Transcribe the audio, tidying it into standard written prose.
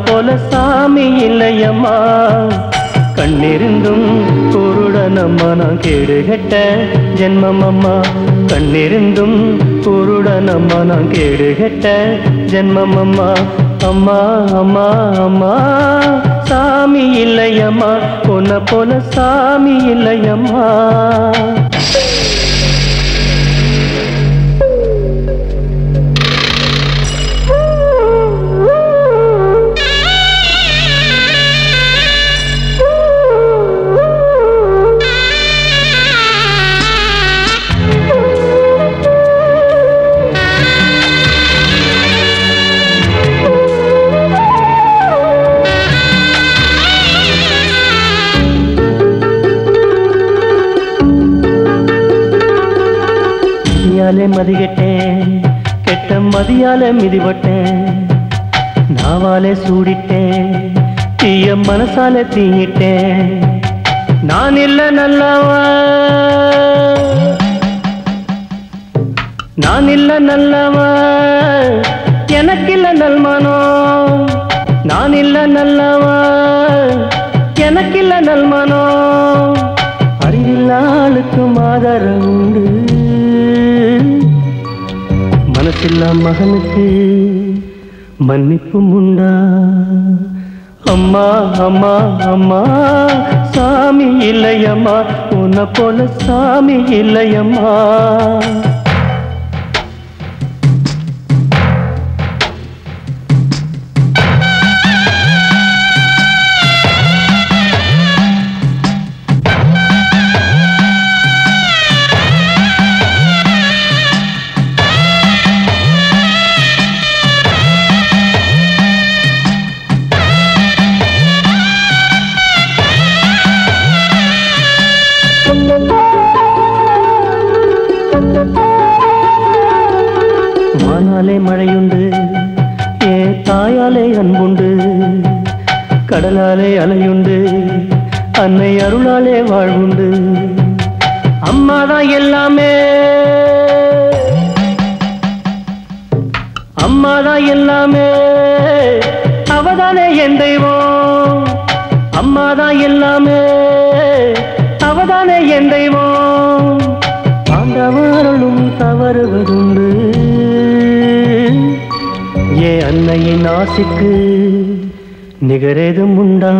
போல சாமி இல்லையம்மா கண்ணிருந்தும் குருடனம்மா நான் கேடுகட்ட ஜென்மமம்மா கண்ணிருந்தும் குருடனம்மா நான் கேடுகட்ட ஜென்மமம்மா அம்மா அம்மா அம்மா சாமி இல்லையம்மா உன்னை போல சாமி இல்லையம்மா மதிகட்டேன் கெட்ட மதியால மிதிபட்டேன் நாவாலே சூடிட்டேன் தீய மனசால தீங்கிட்டேன் நான் இல்ல நல்லவா நான் இல்ல நல்லவா எனக்கில்ல நல்மானோ நான் இல்ல நல்லவா எனக்கில்ல நல்மானோ அறிவில்லாளுக்கும் ஆதாரம் உண்டு மனசில்லா மகனுக்கு மன்னிப்பு உண்டா அம்மா அம்மா அம்மா சாமி இல்லையம்மா உன்னை போல சாமி இல்லையம்மா வானாலே மழையுண்டு ஏ தாயாலே அன்புண்டு கடலாலே அலையுண்டு அன்னை அருளாலே வாழ்வுண்டு அம்மாதான் எல்லாமே அம்மாதான் எல்லாமே அவதானே என் தெய்வம் அம்மாதான் எல்லாமே அவதானே என் தெய்வம் ஆண்டவர்களும் தவறுவதுண்டு ஏ அன்னையின் ஆசிக்கு நிகரேதும் உண்டா